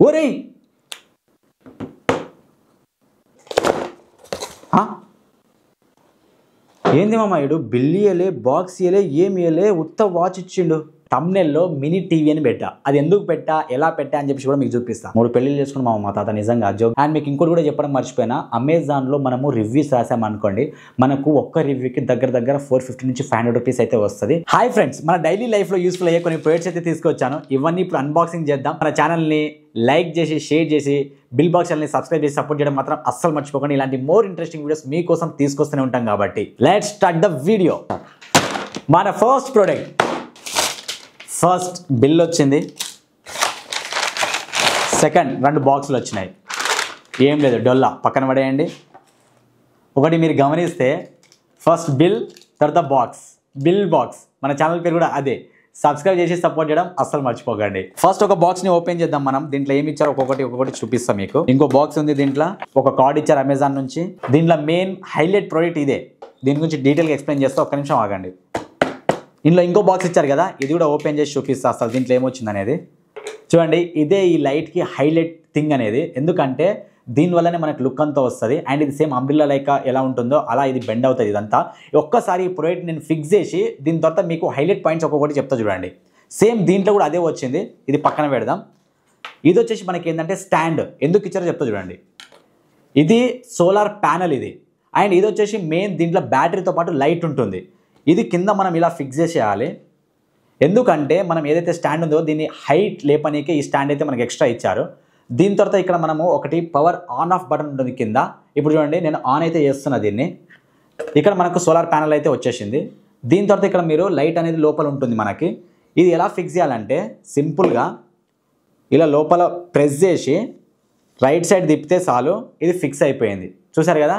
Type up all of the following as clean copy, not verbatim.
ఒరేయ్ ఏంది మామాయుడు బిల్ ఇయ్యలే, బాక్స్ ఇయ్యలే, ఏమి ఇయ్యలే, ఉత్త వాచ్ ఇచ్చిండు. తమ్నెల్లో మినీ టీవీ అని పెట్టా. అది ఎందుకు పెట్టా, ఎలా పెట్టా అని చెప్పి కూడా మీకు చూపిస్తా. 3 పెళ్లిళ్ళు చేసుకుని మా తాత నిజంగా జోక్. అండ్ మీకు ఇంకోటి కూడా చెప్పడం మర్చిపోయినా, అమెజాన్లో మనము రివ్యూస్ రాసామనుకోండి, మనకు ఒక్క రివ్యూకి దగ్గర 450 నుంచి 500 రూపీస్ అయితే వస్తుంది. హాయ్ ఫ్రెండ్స్, మన డైలీ లైఫ్లో యూస్ఫుల్ అయ్యే కొన్ని ప్రొడక్ట్స్ అయితే తీసుకొచ్చాను. ఇవన్నీ ఇప్పుడు అన్బాక్సింగ్ చేద్దాం. మన ఛానల్ని లైక్ చేసి, షేర్ చేసి, బిల్ బాక్స్ ఛానల్ని సబ్స్క్రైబ్ చేసి సపోర్ట్ చేయడం మాత్రం అస్సలు మర్చిపోకండి. ఇలాంటి మోర్ ఇంట్రెస్టింగ్ వీడియోస్ మీకోసం తీసుకొస్తూనే ఉంటాం కాబట్టి లెట్స్ స్టార్ట్ ద వీడియో. మన ఫస్ట్ ప్రోడక్ట్, ఫస్ట్ బిల్ వచ్చింది, సెకండ్ 2 బాక్సులు వచ్చినాయి. ఏం లేదు, డొల్లా పక్కన పడేయండి. ఒకటి మీరు గమనిస్తే ఫస్ట్ బిల్, తర్వాత బాక్స్, బిల్ బాక్స్. మన ఛానల్ పేరు కూడా అదే. సబ్స్క్రైబ్ చేసి సపోర్ట్ చేయడం అస్సలు మర్చిపోకండి. ఫస్ట్ ఒక బాక్స్ని ఓపెన్ చేద్దాం మనం. దీంట్లో ఏమి ఇచ్చారో ఒక్కొక్కటి చూపిస్తాం మీకు. ఇంకో బాక్స్ ఉంది, దీంట్లో ఒక కార్డ్ ఇచ్చారు అమెజాన్ నుంచి. దీంట్లో మెయిన్ హైలైట్ ప్రోడక్ట్ ఇదే. దీని గురించి డీటెయిల్గా ఎక్స్ప్లెయిన్ చేస్తే ఒక్క నిమిషం ఆగండి. ఇందులో ఇంకో బాక్స్ ఇచ్చారు కదా, ఇది కూడా ఓపెన్ చేసి చూపిస్తా అసలు దీంట్లో ఏమొచ్చింది అనేది. చూడండి, ఇదే ఈ లైట్కి హైలైట్ థింగ్ అనేది. ఎందుకంటే దీనివల్లనే మనకు లుక్ అంతా వస్తుంది. అండ్ ఇది సేమ్ అంబ్రిల్లా లైక్ ఎలా ఉంటుందో అలా ఇది బెండ్ అవుతుంది. ఇదంతా ఒక్కసారి ఈ ప్రోడక్ట్ నేను ఫిక్స్ చేసి దీని తర్వాత మీకు హైలైట్ పాయింట్స్ ఒక్కొక్కటి చెప్తా చూడండి. సేమ్ దీంట్లో కూడా అదే వచ్చింది. ఇది పక్కన పెడదాం. ఇది వచ్చేసి మనకి ఏంటంటే స్టాండ్. ఎందుకు ఇచ్చారో చెప్తా చూడండి. ఇది సోలార్ ప్యానల్ ఇది. అండ్ ఇది వచ్చేసి మెయిన్, దీంట్లో బ్యాటరీతో పాటు లైట్ ఉంటుంది. ఇది కింద మనం ఇలా ఫిక్స్ చేసేయాలి. ఎందుకంటే మనం ఏదైతే స్టాండ్ ఉందో దీన్ని హైట్ లేపనీకే ఈ స్టాండ్ అయితే మనకి ఎక్స్ట్రా ఇచ్చారు. దీని తర్వాత ఇక్కడ మనము ఒకటి పవర్ ఆన్ ఆఫ్ బటన్ ఉంటుంది కింద. ఇప్పుడు చూడండి, నేను ఆన్ అయితే చేస్తున్నా దీన్ని. ఇక్కడ మనకు సోలార్ ప్యానల్ అయితే వచ్చేసింది. దీని తర్వాత ఇక్కడ మీరు లైట్ అనేది లోపల ఉంటుంది మనకి. ఇది ఎలా ఫిక్స్ చేయాలంటే సింపుల్గా ఇలా లోపల ప్రెస్ చేసి రైట్ సైడ్ తిప్పితే చాలు, ఇది ఫిక్స్ అయిపోయింది. చూసారు కదా.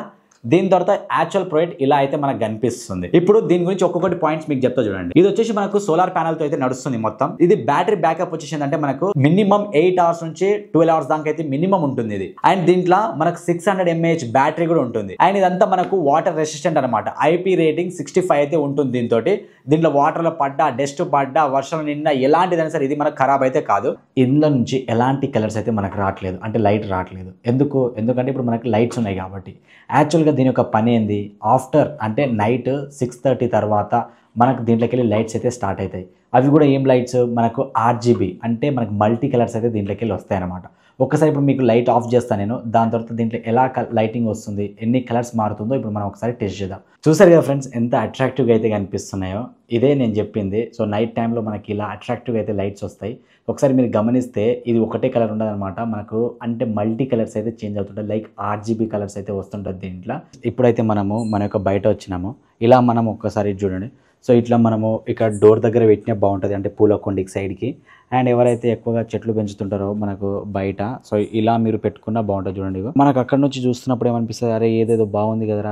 దీని తర్వాత యాక్చువల్ ప్రోడక్ట్ ఇలా అయితే మనకు కనిపిస్తుంది. ఇప్పుడు దీని గురించి ఒక్కొక్కటి పాయింట్స్ మీకు చెప్తా చూడండి. ఇది వచ్చేసి మనకు సోలార్ ప్యానల్ తో అయితే నడుస్తుంది మొత్తం. ఇది బ్యాటరీ బ్యాకప్ వచ్చేసింది అంటే మనకు మినిమం 8 అవర్స్ నుంచి 12 అవర్స్ దాకా అయితే మినిమం ఉంటుంది ఇది. అండ్ దీంట్లో మనకు 600 mAh బ్యాటరీ కూడా ఉంటుంది. అండ్ ఇదంతా మనకు వాటర్ రెసిస్టెంట్ అనమాట. IP రేటింగ్ 65 అయితే ఉంటుంది. దీంట్లో వాటర్ లో పడ్డా, డస్ట్ పడ్డా, వర్షం నిండా ఎలాంటిదైనా సరే ఇది మనకు ఖరాబ్ అయితే కాదు. ఇందులో నుంచి ఎలాంటి కలర్స్ అయితే మనకు రావట్లేదు, అంటే లైట్ రావట్లేదు. ఎందుకంటే ఇప్పుడు మనకి లైట్స్ ఉన్నాయి కాబట్టి. యాక్చువల్గా దీని యొక్క పని ఏంది, ఆఫ్టర్ అంటే నైట్ 6:30 తర్వాత మనకు దీంట్లోకి వెళ్ళి లైట్స్ అయితే స్టార్ట్ అవుతాయి. అవి కూడా ఏం లైట్స్, మనకు RGB అంటే మనకు మల్టీ కలర్స్ అయితే దీంట్లోకి వెళ్ళి వస్తాయి అన్నమాట. ఒకసారి ఇప్పుడు మీకు లైట్ ఆఫ్ చేస్తాను నేను. దాని తర్వాత దీంట్లో ఎలా లైటింగ్ వస్తుంది, ఎన్ని కలర్స్ మారుతుందో ఇప్పుడు మనం ఒకసారి టెస్ట్ చేద్దాం. చూసారు కదా ఫ్రెండ్స్, ఎంత అట్రాక్టివ్గా అయితే కనిపిస్తున్నాయో. ఇదే నేను చెప్పింది. సో నైట్ టైంలో మనకి ఇలా అట్రాక్టివ్గా అయితే లైట్స్ వస్తాయి. ఒకసారి మీరు గమనిస్తే ఇది ఒకటే కలర్ ఉండదన్నమాట మనకు, అంటే మల్టీ కలర్స్ అయితే చేంజ్ అవుతుంటాయి. లైక్ RGB కలర్స్ అయితే వస్తుంటుంది దీంట్లో. ఇప్పుడైతే మనము మన యొక్క బయట వచ్చినాము. ఇలా మనం ఒక్కసారి చూడండి. సో ఇట్లా మనము ఇక్కడ డోర్ దగ్గర పెట్టినా బాగుంటుంది, అంటే పూల కొండికి సైడ్కి. అండ్ ఎవరైతే ఎక్కువగా చెట్లు పెంచుతుంటారో మనకు బయట, సో ఇలా మీరు పెట్టుకున్నా బాగుంటుంది. చూడండి, మనకు అక్కడ నుంచి చూస్తున్నప్పుడు ఏమనిపిస్తుంది, అరే ఏదేదో బాగుంది కదరా,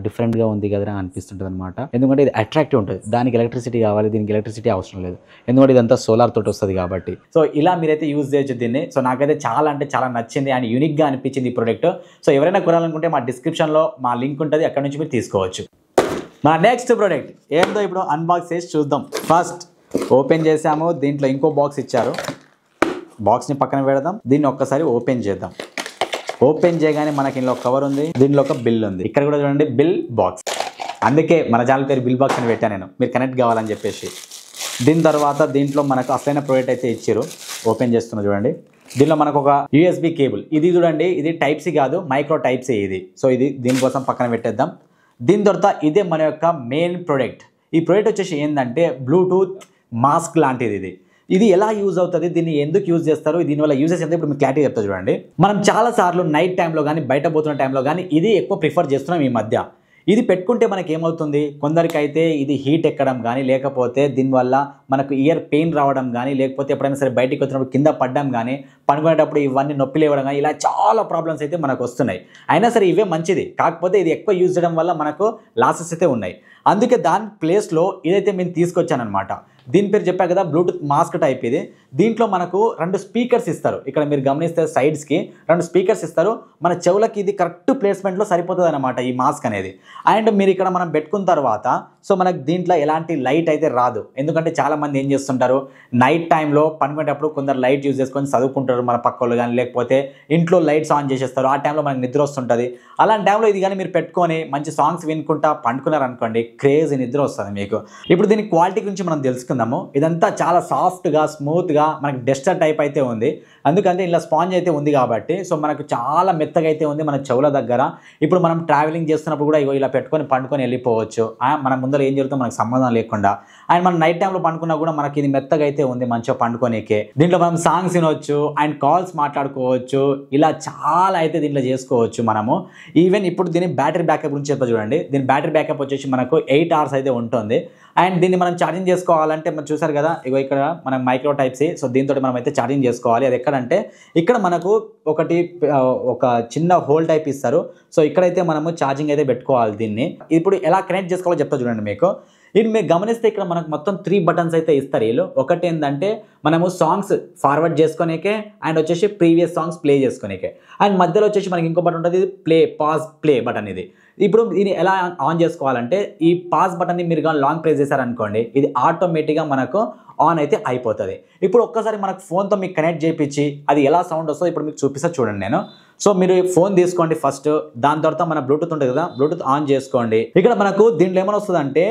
డిఫరెంట్గా ఉంది కదరా అనిపిస్తుంటుంది అనమాట. ఎందుకంటే ఇది అట్రాక్టివ్ ఉంటుంది. దానికి ఎలక్ట్రిసిటీ కావాలి, దీనికి ఎలక్ట్రిసిటీ అవసరం లేదు. ఎందుకంటే ఇదంతా సోలార్ తోటి వస్తుంది కాబట్టి. సో ఇలా మీరైతే యూజ్ చేయొచ్చు దీన్ని. సో నాకైతే చాలా అంటే చాలా నచ్చింది అండ్ యూనిక్గా అనిపించింది ఈ ప్రోడక్ట్. సో ఎవరైనా కొనాలనుకుంటే మా డిస్క్రిప్షన్లో మా లింక్ ఉంటుంది, అక్కడ నుంచి మీరు తీసుకోవచ్చు. మా నెక్స్ట్ ప్రోడక్ట్ ఏందో ఇప్పుడు అన్బాక్స్ చేసి చూద్దాం. ఫస్ట్ ఓపెన్ చేసాము. దీంట్లో ఇంకో బాక్స్ ఇచ్చారు. బాక్స్ని పక్కన పెడదాం. దీన్ని ఒక్కసారి ఓపెన్ చేద్దాం. ఓపెన్ చేయగానే మనకి ఇందులో కవర్ ఉంది, దీంట్లో ఒక బిల్ ఉంది. ఇక్కడ కూడా చూడండి, బిల్ బాక్స్. అందుకే మన ఛానల్ పేరు బిల్ బాక్స్ అని పెట్టాను నేను, మీరు కనెక్ట్ కావాలని చెప్పేసి. దీని తర్వాత దీంట్లో మనకు అసలైన ప్రోడక్ట్ అయితే ఇచ్చారు. ఓపెన్ చేస్తున్నా చూడండి. దీనిలో మనకు ఒక USB కేబుల్. ఇది చూడండి, ఇది టైప్ సి కాదు, మైక్రో టైప్ సి ఇది. సో ఇది దీనికోసం పక్కన పెట్టేద్దాం. దీని తర్వాత ఇదే మన యొక్క మెయిన్ ప్రోడక్ట్. ఈ ప్రోడక్ట్ వచ్చేసి ఏంటంటే బ్లూటూత్ మాస్క్ లాంటిది. ఇది ఎలా యూజ్ అవుతుంది, దీన్ని ఎందుకు యూజ్ చేస్తారు, దీనివల్ల యూజెస్ ఎంత, ఇప్పుడు మీకు క్లారిటీ చెప్తా చూడండి. మనం చాలా సార్లు నైట్ టైంలో కానీ, బయట పోతున్న టైంలో కానీ ఇది ఎక్కువ ప్రిఫర్ చేస్తున్నాం ఈ మధ్య. ఇది పెట్టుకుంటే మనకి ఏమవుతుంది, కొందరికైతే ఇది హీట్ ఎక్కడం కానీ, లేకపోతే దీనివల్ల మనకు ఇయర్ పెయిన్ రావడం కానీ, లేకపోతే ఎప్పుడైనా సరే బయటికి వచ్చినప్పుడు కింద పడ్డం కానీ, పనుకునేటప్పుడు ఇవన్నీ నొప్పి లేవడం కానీ, ఇలా చాలా ప్రాబ్లమ్స్ అయితే మనకు వస్తున్నాయి. అయినా సరే ఇవే మంచిది, కాకపోతే ఇది ఎక్కువ యూజ్ చేయడం వల్ల మనకు లాసెస్ అయితే ఉన్నాయి. అందుకే దాని ప్లేస్లో ఇదైతే నేను తీసుకొచ్చానమాట. దీని పేరు చెప్పా కదా, బ్లూటూత్ మాస్క్ టైప్ ఇది. దీంట్లో మనకు 2 స్పీకర్స్ ఇస్తారు. ఇక్కడ మీరు గమనిస్తే సైడ్స్కి 2 స్పీకర్స్ ఇస్తారు. మన చెవులకి ఇది కరెక్ట్ ప్లేస్మెంట్లో సరిపోతుంది అనమాట ఈ మాస్క్ అనేది. అండ్ మీరు ఇక్కడ మనం పెట్టుకున్న తర్వాత సో మనకు దీంట్లో ఎలాంటి లైట్ అయితే రాదు. ఎందుకంటే చాలా చాలామంది ఏం చేస్తుంటారు, నైట్ టైంలో పనుకునేటప్పుడు కొందరు లైట్ యూజ్ చేసుకొని చదువుకుంటారు మన పక్క వాళ్ళు కానీ, లేకపోతే ఇంట్లో లైట్స్ ఆన్ చేసేస్తారు. ఆ టైంలో మనకు నిద్ర వస్తుంటుంది. అలాంటి టైంలో ఇది కానీ మీరు పెట్టుకొని మంచి సాంగ్స్ వినుకుంటా పండుకున్నారనుకోండి, క్రేజీ నిద్ర వస్తుంది మీకు. ఇప్పుడు దీని క్వాలిటీ గురించి మనం తెలుసుకుందాము. ఇదంతా చాలా సాఫ్ట్గా స్మూత్గా మనకి డస్టర్ టైప్ అయితే ఉంది. అందుకంటే ఇలా స్పాంజ్ అయితే ఉంది కాబట్టి సో మనకు చాలా మెత్తగా అయితే ఉంది మన చెవుల దగ్గర. ఇప్పుడు మనం ట్రావెలింగ్ చేస్తున్నప్పుడు కూడా ఇలా పెట్టుకొని పండుకొని వెళ్ళిపోవచ్చు. మన ముందర ఏం జరుగుతుందో మనకు సంబంధం లేకుండా. అండ్ మనం నైట్ టైంలో పండుకున్నా కూడా మనకి ఇది మెత్తగా అయితే ఉంది మంచిగా పండుకోనికే. దీంట్లో మనం సాంగ్స్ వినవచ్చు అండ్ కాల్స్ మాట్లాడుకోవచ్చు. ఇలా చాలా అయితే దీంట్లో చేసుకోవచ్చు మనము. ఈవెన్ ఇప్పుడు దీని బ్యాటరీ బ్యాకప్ గురించి చెప్ప చూడండి. దీని బ్యాటరీ బ్యాకప్ వచ్చేసి మనకు 8 hours అయితే ఉంటుంది. అండ్ దీన్ని మనం ఛార్జింగ్ చేసుకోవాలంటే మనం చూసారు కదా, ఇక్కడ మనం మైక్రో టైప్ సి. సో దీంతో మనం అయితే ఛార్జింగ్ చేసుకోవాలి. అది ఎక్కడంటే ఇక్కడ మనకు ఒక చిన్న హోల్ టైప్ ఇస్తారు. సో ఇక్కడైతే మనము ఛార్జింగ్ అయితే పెట్టుకోవాలి దీన్ని. ఇప్పుడు ఎలా కనెక్ట్ చేసుకోవాలో చెప్తా చూడండి మీకు. ఇది మీరు గమనిస్తే ఇక్కడ మనకు మొత్తం 3 buttons అయితే ఇస్తారు వీళ్ళు. ఒకటి ఏంటంటే మనము సాంగ్స్ ఫార్వర్డ్ చేసుకోనికే అండ్ వచ్చేసి ప్రీవియస్ సాంగ్స్ ప్లే చేసుకోనికే. అండ్ మధ్యలో వచ్చేసి మనకి ఇంకో బటన్ ఉంటుంది, పాజ్ ప్లే బటన్. ఇది ఇప్పుడు దీన్ని ఎలా ఆన్ చేసుకోవాలంటే ఈ పాజ్ బటన్ని మీరు కానీ లాంగ్ ప్రెస్ చేశారనుకోండి, ఇది ఆటోమేటిక్గా మనకు ఆన్ అయితే అయిపోతుంది. ఇప్పుడు ఒక్కసారి మనకు ఫోన్తో మీకు కనెక్ట్ చేయించి అది ఎలా సౌండ్ వస్తుందో ఇప్పుడు మీకు చూపిస్తా చూడండి నేను. సో మీరు ఫోన్ తీసుకోండి ఫస్ట్. దాని తర్వాత మన బ్లూటూత్ ఉంటుంది కదా, బ్లూటూత్ ఆన్ చేసుకోండి. ఇక్కడ మనకు దీంట్లో ఏమైనా వస్తుంది అంటే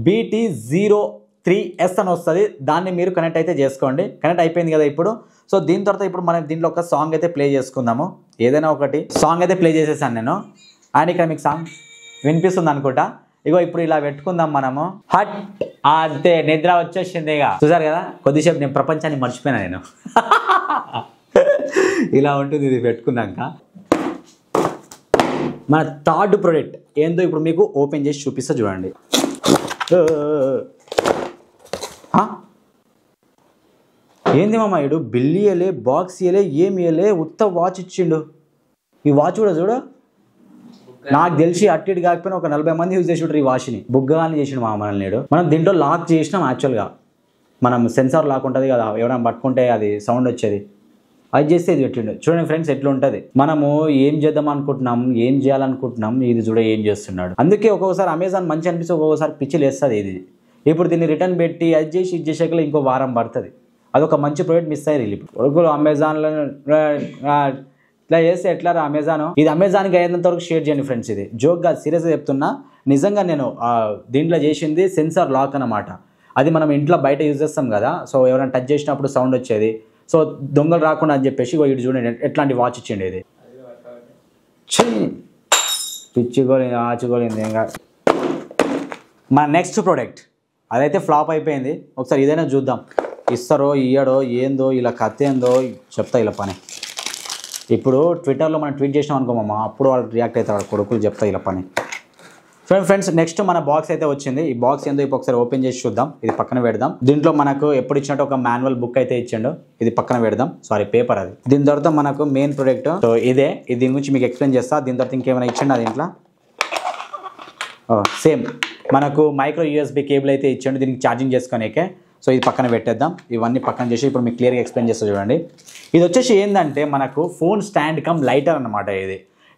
BT03S అని వస్తుంది. దాన్ని మీరు కనెక్ట్ అయితే చేసుకోండి. కనెక్ట్ అయిపోయింది కదా ఇప్పుడు. సో దీని తర్వాత ఇప్పుడు మనం దీంట్లో ఒక సాంగ్ అయితే ప్లే చేసుకుందాము. ఏదైనా ఒకటి సాంగ్ అయితే ప్లే చేసేసాను నేను. అండ్ ఇక్కడ మీకు సాంగ్ వినిపిస్తుంది అనుకుంటా. ఇగో ఇప్పుడు ఇలా పెట్టుకుందాం మనము. హట్ అంతే, నిద్ర వచ్చేసింది. ఇక చూసారు కదా, కొద్దిసేపు నేను ప్రపంచాన్ని మర్చిపోయినా నేను. ఇలా ఉంటుంది ఇది పెట్టుకున్నాక. మన థర్డ్ ప్రోడక్ట్ ఏందో ఇప్పుడు మీకు ఓపెన్ చేసి చూపిస్తా చూడండి. ఏంది మామ, ఇడు బిల్లు ఇయ్యలే, బాక్స్ ఇయ్యలే, ఏమి ఇయ్యలే, ఉత్త వాచ్ ఇచ్చిండు. ఈ వాచ్ కూడా చూడు, నాకు తెలిసి అటు ఇటు కాకపోయినా ఒక 40 మంది యూజ్ చేసి ఈ వాచ్ని. బుగ్గాని చేసిండు మా మనల్ని నేడు. మనం దీంట్లో లాక్ చేసినాం. యాక్చువల్గా మనం సెన్సార్ లాక్ ఉంటుంది కదా, ఎవరైనా పట్టుకుంటే అది సౌండ్ వచ్చేది, అది చేస్తే ఇది పెట్టిండు. చూడండి ఫ్రెండ్స్ ఎట్లా ఉంటుంది. మనము ఏం చేద్దాం అనుకుంటున్నాం, ఏం చేయాలనుకుంటున్నాం, ఇది చూడ ఏం చేస్తున్నాడు. అందుకే ఒక్కొక్కసారి అమెజాన్ మంచి అనిపిస్తే ఒక్కొక్కసారి పిచ్చి లేస్తుంది ఇది. ఇప్పుడు దీన్ని రిటర్న్ పెట్టి అది చేసి ఇది చేసాక ఇంకో వారం పడుతుంది. అదొక మంచి ప్రోడక్ట్ మిస్ అయ్యి ఇప్పుడు అమెజాన్లో ఇట్లా చేస్తే ఎట్లా రా అమెజాన్. ఇది అమెజాన్కి అయ్యేంత వరకు షేర్ చేయండి ఫ్రెండ్స్. ఇది జోక్గా సీరియస్గా చెప్తున్నా. నిజంగా నేను దీంట్లో చేసింది సెన్సార్ లాక్ అన్నమాట. అది మనం ఇంట్లో బయట యూజ్ చేస్తాం కదా, సో ఎవరైనా టచ్ చేసినప్పుడు సౌండ్ వచ్చేది. సో దొంగలు రాకుండా అని చెప్పేసి ఇటు చూడండి ఎట్లాంటి వాచ్ ఇచ్చిండి ఇది. పిచ్చిగోలింది, ఆచుగోలింది. ఇంకా మన నెక్స్ట్ ప్రోడక్ట్ అదైతే ఫ్లాప్ అయిపోయింది. ఒకసారి ఇదైనా చూద్దాం, ఇస్తారో ఇయ్యడో ఏందో, ఇలా కథ ఏందో చెప్తా ఇలా పని. ఇప్పుడు ట్విట్టర్లో మనం ట్వీట్ చేసినాం అనుకోమమ్మా, అప్పుడు వాళ్ళు రియాక్ట్ అవుతారు కొడుకులు, చెప్తా ఇలా పని. ఫ్రెండ్స్ నెక్స్ట్ మన బాక్స్ అయితే వచ్చింది. ఈ బాక్స్ ఏందో ఇప్పుడు ఒకసారి ఓపెన్ చేసి చూద్దాం. ఇది పక్కన పెడదాం. దీంట్లో మనకు ఎప్పుడు ఇచ్చినట్టు ఒక మాన్యువల్ బుక్ అయితే ఇచ్చిండు. ఇది పక్కన పెడదాం, సారీ పేపర్ అది. దీని తర్వాత మనకు మెయిన్ ప్రోడక్ట్ సో ఇదే. దీని గురించి మీకు ఎక్స్ప్లెయిన్ చేస్తా. దీని తర్వాత ఇంకేమైనా ఇచ్చిండు దీంట్లో. సేమ్ మనకు మైక్రో USB కేబుల్ అయితే ఇచ్చిండు దీనికి ఛార్జింగ్ చేసుకోనికే. సో ఇది పక్కన పెట్టేద్దాం. ఇవన్నీ పక్కన చేసి ఇప్పుడు మీకు క్లియర్గా ఎక్స్ప్లెయిన్ చేస్తా చూడండి. ఇది వచ్చేసి ఏంటంటే మనకు ఫోన్ స్టాండ్ కమ్ లైటర్ అన్నమాట.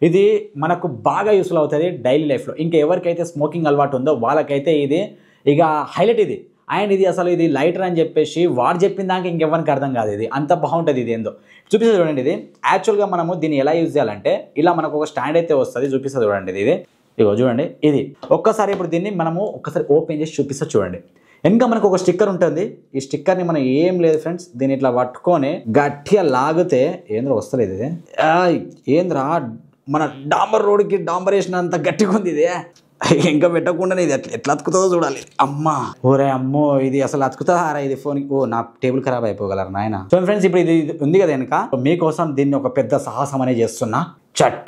ఇది మనకు బాగా యూస్ఫుల్ అవుతుంది డైలీ లైఫ్లో. ఇంకా ఎవరికైతే స్మోకింగ్ అలవాటు ఉందో వాళ్ళకైతే ఇది ఇక హైలైట్ ఇది. అండ్ ఇది అసలు ఇది లైటర్ అని చెప్పేసి వాడు చెప్పిన దానికి ఇంకెవరికి అర్థం కాదు. ఇది అంత బాగుంటుంది. ఇది ఏందో చూపిస్తుంది చూడండి. ఇది యాక్చువల్గా మనము దీన్ని ఎలా యూజ్ చేయాలంటే ఇలా మనకు ఒక స్టాండ్ అయితే వస్తుంది, చూపిస్తుంది చూడండి. ఇది ఇగో చూడండి. ఇది ఒక్కసారి ఇప్పుడు దీన్ని మనము ఒక్కసారి ఓపెన్ చేసి చూపిస్తా చూడండి. ఇంకా మనకు ఒక స్టిక్కర్ ఉంటుంది. ఈ స్టిక్కర్ని మనం ఏం లేదు ఫ్రెండ్స్, దీన్ని ఇట్లా పట్టుకొని గట్టిగా లాగితే ఏంద్రా వస్తలేదు. ఇది ఏంద్రా మన డాంబర్ రోడ్కి డాంబర్ వేసినంత గట్టిగా ఉంది ఇది. ఇంకా పెట్టకుండా ఇది ఎట్లా అతుకుతుందో చూడాలి. అమ్మా ఓరే అమ్మో, ఇది అసలు అతుకుతుందా ఇది ఫోన్కి? ఓ నా టేబుల్ ఖరాబ్ అయిపోగలరు నాయన. సో ఫ్రెండ్స్ ఇప్పుడు ఇది ఉంది కదా వెనక, మీకోసం దీన్ని ఒక పెద్ద సాహసం అనేది చేస్తున్నా. చట్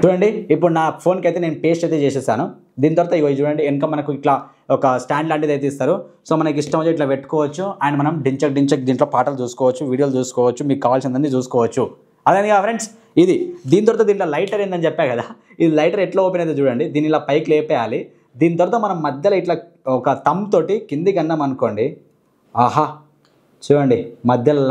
చూడండి. ఇప్పుడు నా ఫోన్కి అయితే నేను పేస్ట్ అయితే చేసేసాను. దీని తర్వాత ఇవి చూడండి వెనక మనకు ఇట్లా ఒక స్టాండ్ లాంటిది అయితే ఇస్తారు. సో మనకి ఇష్టం వచ్చి ఇట్లా పెట్టుకోవచ్చు. అండ్ మనం డించక్ దీంట్లో పాటలు చూసుకోవచ్చు, వీడియోలు చూసుకోవచ్చు, మీకు కావాల్సిందని చూసుకోవచ్చు. అదే కదా ఫ్రెండ్స్ ఇది. దీని తర్వాత దీంట్లో లైటర్ ఏందని చెప్పా కదా, ఇది లైటర్ ఎట్లా ఓపెన్ అయితే చూడండి. దీన్ని ఇలా పైకి లేపేయాలి. దీని తర్వాత మనం మధ్యలో ఇట్లా ఒక థమ్ తోటి కిందికి అన్నాం అనుకోండి. ఆహా చూడండి మధ్యలో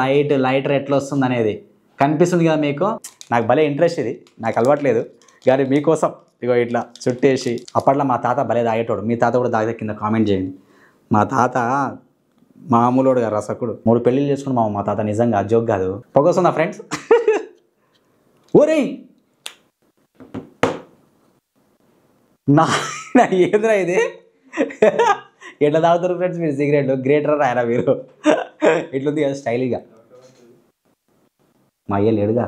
లైటర్ ఎట్లా వస్తుంది అనేది కనిపిస్తుంది కదా మీకు. నాకు భలే ఇంట్రెస్ట్, ఇది నాకు అలవాట్లేదు కానీ మీకోసం ఇగో ఇట్లా చుట్టేసి. అప్పట్లో మా తాత భలే తాగేటోడు. మీ తాత కూడా తాగితే కింద కామెంట్ చేయండి. మా తాత మామూలుగా రసకుడు 3 పెళ్ళిళ్ళు చేసుకుని మా తాత నిజంగా జోక్ కాదు. పొగొస్తుందా ఫ్రెండ్స్? ఓరేయ్ నా ఏంద్రా ఇది? ఎట్లా తాగుతారు ఫ్రెండ్స్ మీరు సిగరెట్? గ్రేటర్ రాయరా మీరు? ఇట్లుంది కదా స్టైల్గా. మా అయ్య లేడుగా,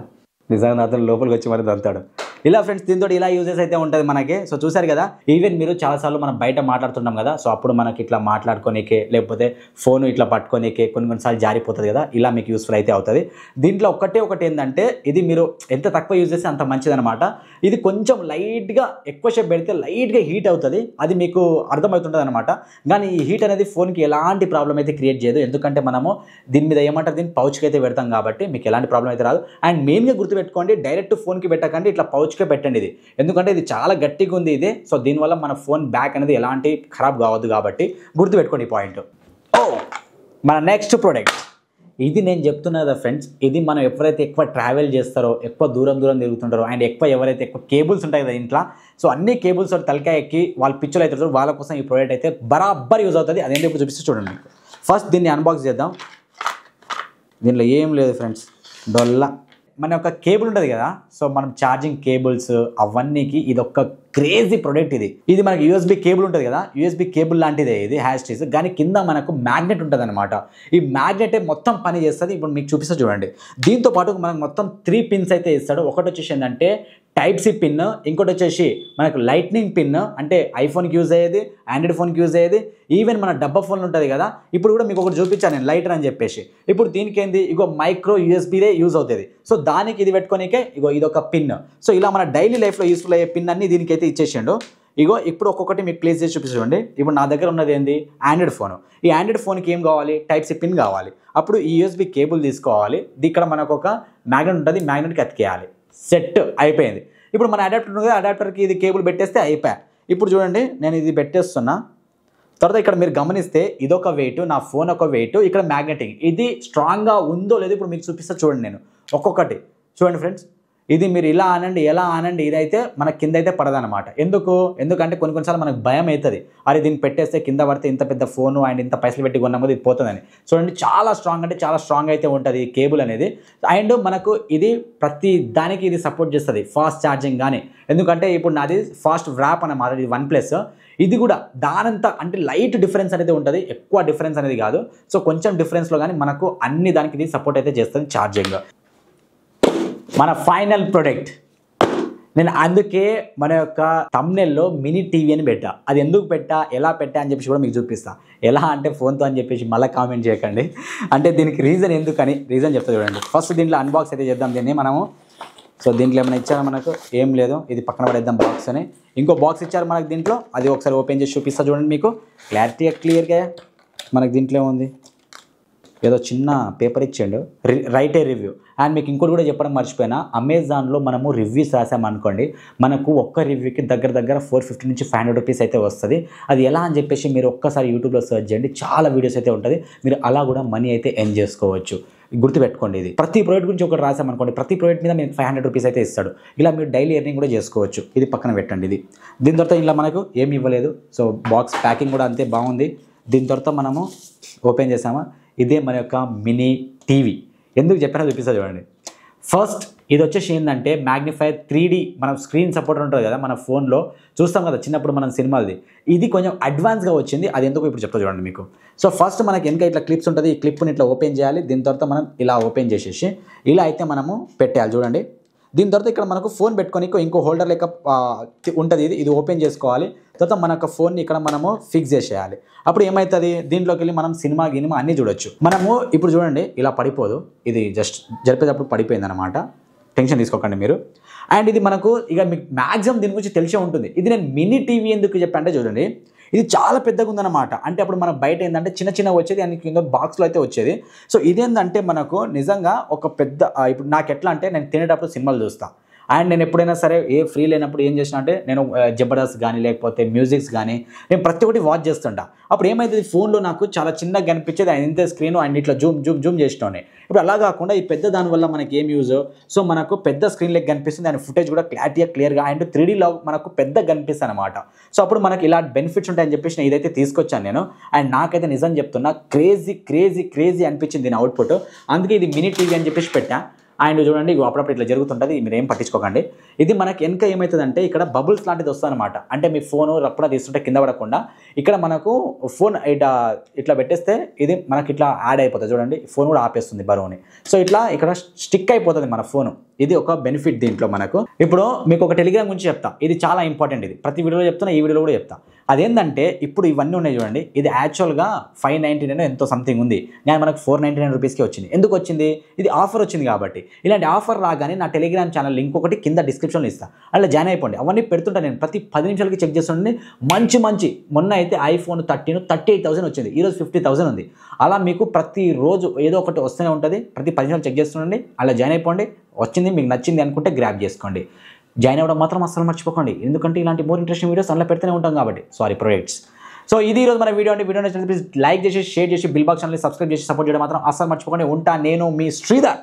నిజంగా అతను లోపలికి వచ్చి మరి దంతాడు. ఇలా ఫ్రెండ్స్ దీంతో ఇలా యూజెస్ అయితే ఉంటుంది మనకి. సో చూసారు కదా, ఈవెన్ మీరు చాలాసార్లు మనం బయట మాట్లాడుతున్నాం కదా, సో అప్పుడు మనకి ఇట్లా మాట్లాడుకోనికే లేకపోతే ఫోన్ ఇట్లా పట్టుకోనికే కొన్నిసార్లు జారిపోతుంది కదా, ఇలా మీకు యూస్ఫుల్ అయితే అవుతుంది. దీంట్లో ఒకటి ఏంటంటే ఇది మీరు ఎంత తక్కువ యూజ్ చేస్తే అంత మంచిదనమాట. ఇది కొంచెం లైట్గా ఎక్కువసేపు పెడితే లైట్గా హీట్ అవుతుంది, అది మీకు అర్థమవుతుంటుంది అనమాట. కానీ ఈ హీట్ అనేది ఫోన్కి ఎలాంటి ప్రాబ్లం అయితే క్రియేట్ చేయదు, ఎందుకంటే మనము దీని మీద ఏమంటారు దీన్ని పౌచ్కి అయితే పెడతాం కాబట్టి మీకు ఎలాంటి ప్రాబ్లం అయితే రాదు. అండ్ మెయిన్గా గుర్తుపెట్టుకోండి, డైరెక్ట్ ఫోన్కి పెట్టకండి, ఇట్లా పౌచ్కే పెట్టండి ఇది, ఎందుకంటే ఇది చాలా గట్టిగా ఉంది ఇది. సో దీనివల్ల మన ఫోన్ బ్యాక్ అనేది ఎలాంటి ఖరాబ్ కావద్దు కాబట్టి గుర్తుపెట్టుకోండి ఈ పాయింట్. మన నెక్స్ట్ ప్రోడక్ట్ ఇది నేను చెప్తున్నా కదా ఫ్రెండ్స్, ఇది మనం ఎవరైతే ఎక్కువ ట్రావెల్ చేస్తారో, ఎక్కువ దూరం తిరుగుతుంటారో, అండ్ ఎవరైతే ఎక్కువ కేబుల్స్ ఉంటాయి కదా ఇంట్లో, సో అన్ని కేబుల్స్ తలకాయ ఎక్కి వాళ్ళు పిచ్చులు అవుతారు, వాళ్ళ కోసం ఈ ప్రోడక్ట్ అయితే బరాబర్ యూజ్ అవుతుంది. అదేంటి ఇప్పుడు చూపిస్తే చూడండి. ఫస్ట్ దీన్ని అన్బాక్స్ చేద్దాం. దీనిలో ఏం లేదు ఫ్రెండ్స్, డొల్లా మన యొక్క కేబుల్ ఉంటుంది కదా, సో మనం ఛార్జింగ్ కేబుల్స్ అవన్నీకి ఇది ఒక క్రేజీ ప్రోడక్ట్. ఇది మనకి యూఎస్బీ కేబుల్ ఉంటుంది కదా, యూఎస్బీ కేబుల్ లాంటిదే ఇది హ్యాస్టీస్, కానీ కింద మనకు మ్యాగ్నెట్ ఉంటుంది అనమాట. ఈ మ్యాగ్నెటే మొత్తం పని చేస్తుంది. ఇప్పుడు మీకు చూపిస్తా చూడండి. దీంతో పాటు మనకు మొత్తం 3 పిన్స్ అయితే ఇస్తాడు. ఒకటి వచ్చేసి ఏంటంటే టైప్ సి పిన్, ఇంకోటి వచ్చేసి మనకు లైట్నింగ్ పిన్, అంటే ఐఫోన్కి యూజ్ అయ్యేది, ఆండ్రాయిడ్ ఫోన్కి యూజ్ అయ్యేది, ఈవెన్ మన డబ్బా ఫోన్లు ఉంటుంది కదా. ఇప్పుడు కూడా మీకు ఒకటి చూపించాను నేను, లైటర్ అని చెప్పేసి. ఇప్పుడు దీనికి ఏంది, ఇగో మైక్రో యూఎస్బీదే యూజ్ అవుతుంది. సో దానికి ఇది పెట్టుకోనికే ఇగో ఇదొక పిన్. సో ఇలా మన డైలీ లైఫ్లో యూస్ఫుల్ అయ్యే పిన్ అన్ని దీనికి అయితే ఇచ్చేసిండు. ఇగో ఇప్పుడు ఒక్కొక్కటి మీకు ప్లేస్ చేసి చూపించండి. ఇప్పుడు నా దగ్గర ఉన్నది ఏంది, ఆండ్రాయిడ్ ఫోన్. ఈ ఆండ్రాయిడ్ ఫోన్కి ఏం కావాలి, టైప్ సి పిన్ కావాలి. అప్పుడు ఈ యూఎస్బీ కేబుల్ తీసుకోవాలి, ఇక్కడ మనకు ఒక మ్యాగ్నెట్ ఉంటుంది, మ్యాగ్నెట్కి అతికేయాలి, సెట్ అయిపోయింది. ఇప్పుడు మన అడాప్టర్ ఉంటుంది, అడాప్టర్కి ఇది కేబుల్ పెట్టేస్తే అయిపోయా. ఇప్పుడు చూడండి నేను ఇది పెట్టేస్తున్నా. తర్వాత ఇక్కడ మీరు గమనిస్తే ఇదొక వెయిట్, నా ఫోన్ ఒక వెయిట్, ఇక్కడ మ్యాగ్నెటింగ్. ఇది స్ట్రాంగ్గా ఉందో లేదో ఇప్పుడు మీకు చూపిస్తా చూడండి. నేను ఒక్కొక్కటి చూడండి ఫ్రెండ్స్. ఇది మీరు ఇలా ఆనండి, ఎలా ఆనండి, ఇదైతే మన కింద అయితే పడదనమాట. ఎందుకంటే కొన్నిసార్లు మనకు భయం అవుతుంది, అరే దీన్ని పెట్టేస్తే కింద పడితే ఇంత పెద్ద ఫోను అండ్ ఇంత పైసలు పెట్టి కొన్నాం కదా ఇది పోతుందని. చూడండి చాలా స్ట్రాంగ్, అంటే చాలా స్ట్రాంగ్ అయితే ఉంటుంది ఈ కేబుల్ అనేది. అండ్ మనకు ఇది ప్రతి దానికి ఇది సపోర్ట్ చేస్తుంది, ఫాస్ట్ ఛార్జింగ్ కానీ. ఎందుకంటే ఇప్పుడు నాది ఫాస్ట్ వ్రాప్ అన్నమాట, ఇది OnePlus. ఇది కూడా దానంతా అంటే లైట్ డిఫరెన్స్ అనేది ఉంటుంది, ఎక్కువ డిఫరెన్స్ అనేది కాదు. సో కొంచెం డిఫరెన్స్లో కానీ మనకు అన్ని దానికి ఇది సపోర్ట్ అయితే చేస్తుంది ఛార్జింగ్. మన ఫైనల్ ప్రోడక్ట్, నేను అందుకే మన యొక్క థంబ్నెయిల్లో మినీ టీవీ అని పెట్టా. అది ఎందుకు పెట్టా, ఎలా పెట్టా అని చెప్పేసి కూడా మీకు చూపిస్తా. ఎలా అంటే ఫోన్తో అని చెప్పేసి మళ్ళీ కామెంట్ చేయకండి. అంటే దీనికి రీజన్ ఎందుకని రీజన్ చెప్తా చూడండి. ఫస్ట్ దీంట్లో అన్బాక్స్ అయితే చేద్దాం దీన్ని మనము. సో దీంట్లో ఏమైనా ఇచ్చారా మనకు, ఏం లేదు, ఇది పక్కన పడేద్దాం బాక్స్ అని. ఇంకో బాక్స్ ఇచ్చారు మనకు దీంట్లో, అది ఒకసారి ఓపెన్ చేసి చూపిస్తా చూడండి మీకు క్లియర్గా. మనకు దీంట్లో ఏముంది, ఏదో చిన్న పేపర్ ఇచ్చాడు, రైట్ ఏ రివ్యూ. అండ్ మీకు ఇంకోటి కూడా చెప్పడం మర్చిపోయినా, అమెజాన్లో మనము రివ్యూస్ రాసామనుకోండి, మనకు ఒక్క రివ్యూకి దగ్గర 450 నుంచి 500 రూపీస్ అయితే వస్తుంది. అది ఎలా అని చెప్పేసి మీరు ఒక్కసారి యూట్యూబ్లో సెర్చ్ చేయండి, చాలా వీడియోస్ అయితే ఉంటుంది. మీరు అలా కూడా మనీ అయితే ఎర్న్ చేసుకోవచ్చు. గుర్తుపెట్టుకోండి, ఇది ప్రతి ప్రోడక్ట్ గురించి ఒకటి రాసామనుకోండి, ప్రతి ప్రోడక్ట్ మీద మీకు 500 రూపీస్ అయితే ఇస్తాడు. ఇలా మీరు డైలీ ఎర్నింగ్ కూడా చేసుకోవచ్చు. ఇది పక్కన పెట్టండి. ఇది దీని తర్వాత ఇలా మనకు ఏమి ఇవ్వలేదు. సో బాక్స్ ప్యాకింగ్ కూడా అంతే బాగుంది. దీని తర్వాత మనము ఓపెన్ చేసామా, ఇదే మన యొక్క మినీ టీవీ. ఎందుకు చెప్పినా చూపిస్తా చూడండి. ఫస్ట్ ఇది వచ్చేసి ఏంటంటే మ్యాగ్నిఫైర్ 3D, మనం స్క్రీన్ సపోర్ట్ ఉంటుంది కదా మన ఫోన్లో చూస్తాం కదా చిన్నప్పుడు మనం సినిమాది. ఇది కొంచెం అడ్వాన్స్గా వచ్చింది, అది ఎందుకు ఇప్పుడు చెప్తా చూడండి మీకు. సో ఫస్ట్ మనకి వెనక ఇట్లా క్లిప్స్ ఉంటుంది, ఈ క్లిప్ని ఇట్లా ఓపెన్ చేయాలి. దీని తర్వాత మనం ఇలా ఓపెన్ చేసేసి ఇలా అయితే మనము పెట్టేయాలి చూడండి. దీని తర్వాత ఇక్కడ మనకు ఫోన్ పెట్టుకొని ఇంకో హోల్డర్ లెక్క ఉంటుంది, ఇది ఓపెన్ చేసుకోవాలి. తర్వాత మన యొక్క ఫోన్ని ఇక్కడ మనము ఫిక్స్ చేసేయాలి. అప్పుడు ఏమవుతుంది, దీంట్లోకి వెళ్ళి మనం సినిమా అన్నీ చూడొచ్చు. మనము ఇప్పుడు చూడండి ఇలా పడిపోదు, ఇది జస్ట్ జరిపేటప్పుడు పడిపోయింది అనమాట, టెన్షన్ తీసుకోకండి మీరు. అండ్ ఇది మనకు ఇక మీకు మ్యాక్సిమం దీని గురించి తెలిసే ఉంటుంది. ఇది నేను మినీ టీవీ ఎందుకు చెప్పంటే చూడండి, ఇది చాలా పెద్దగా ఉందన్నమాట. అంటే అప్పుడు మన బయట ఏంటంటే చిన్న వచ్చేది, అని కింద బాక్స్లో అయితే వచ్చేది. సో ఇదేంటంటే మనకు నిజంగా ఒక పెద్ద, ఇప్పుడు నాకు ఎట్లా అంటే నేను తినేటప్పుడు సినిమాలు చూస్తాను, అండ్ నేను ఎప్పుడైనా సరే ఏ ఫ్రీ లేనప్పుడు ఏం చేసిన అంటే నేను జబర్దస్త్ కానీ లేకపోతే మ్యూజిక్స్ కానీ నేను ప్రతి ఒక్కటి వాచ్ చేస్తుంటా. అప్పుడు ఏమైతుంది, ఫోన్లో నాకు చాలా చిన్నగా కనిపించేది, ఆయన ఇంతే స్క్రీన్ అండ్ ఇట్లా జూమ్ చేసినాను. ఇప్పుడు అలా కాకుండా ఈ పెద్ద దానివల్ల మనకి ఏం యూజ్, సో మనకు పెద్ద స్క్రీన్ లెక్క కనిపిస్తుంది, అండ్ ఫుటేజ్ కూడా క్లియర్గా అండ్ 3Dలో మనకు పెద్దగా కనిపిస్తుంది అనమాట. సో అప్పుడు మనకి ఇలా బెనిఫిట్స్ ఉంటాయని చెప్పేసి నేను ఇదైతే తీసుకొచ్చాను నేను. అండ్ నాకైతే నిజం చెప్తున్నా క్రేజీ అనిపించింది దీని అవుట్పుట్. అందుకే ఇది మినీ టీవీ అని చెప్పేసి పెట్టా. అండ్ చూడండి అప్పుడప్పుడు ఇట్లా జరుగుతుంటుంది, మీరు ఏం పట్టించుకోకండి. ఇది మనకి వెనక ఏమవుతుందంటే ఇక్కడ బబుల్స్ లాంటిది వస్తుందన్నమాట. అంటే మీ ఫోను రప్పున తీస్తుంటే కింద పడకుండా ఇక్కడ మనకు ఫోన్ ఇట్లా పెట్టేస్తే ఇది మనకి ఇట్లా యాడ్ అయిపోతుంది. చూడండి ఫోన్ కూడా ఆపేస్తుంది బరువుని. సో ఇట్లా ఇక్కడ స్టిక్ అయిపోతుంది మన ఫోను. ఇది ఒక బెనిఫిట్ దీంట్లో మనకు. ఇప్పుడు మీకు ఒక టెలిగ్రామ్ గురించి చెప్తా, ఇది చాలా ఇంపార్టెంట్. ఇది ప్రతి వీడియోలో చెప్తున్నా, ఈ వీడియోలో కూడా చెప్తా. అదేంటంటే ఇప్పుడు ఇవన్నీ ఉన్నాయి చూడండి, ఇది యాక్చువల్గా 599 ఎంతో సంథింగ్ ఉంది, నేను మనకు 499 రూపీస్కి వచ్చింది. ఎందుకు వచ్చింది, ఇది ఆఫర్ వచ్చింది కాబట్టి. ఇలాంటి ఆఫర్ రాగానే నా టెలిగ్రామ్ ఛానల్ లింక్ ఒకటి కింద డిస్క్రిప్షన్లో ఇస్తాను, అలా జాయిన్ అయిపోండి. అవన్నీ పెడుతుంటాను నేను, ప్రతి 10 నిమిషాలకి చెక్ చేస్తుండే. మంచి మొన్న అయితే iPhone 13 38,000 వచ్చింది, ఈరోజు 50,000 ఉంది. అలా మీకు ప్రతిరోజు ఏదో ఒకటి వస్తూనే ఉంటుంది, ప్రతి 10 నిమిషాలు చెక్ చేస్తుండండి, అలా జాయిన్ అయిపోండి. వచ్చింది మీకు నచ్చింది అనుకుంటే గ్రాబ్ చేసుకోండి. జాయిన్ అవ్వడం మాత్రం అస్సలు మర్చిపోకండి, ఎందుకంటే ఇలాంటి మోర్ ఇంట్రెస్టింగ్ వీడియోస్ అందులో పెడుతూనే ఉంటాం కాబట్టి. ప్రొడక్ట్స్. సో ఇది ఈరోజు మన వీడియో అండి. వీడియో నచ్చినట్లయితే ప్లీజ్ లైక్ చేసి, షేర్ చేసి, బిల్ బాక్స్ ఛానల్ని సబ్స్క్రైబ్ చేసి సపోర్ట్ చేయడం మాత్రం అస్సలు మర్చిపోకండి. ఉంటా నేను మీ శ్రీధర్.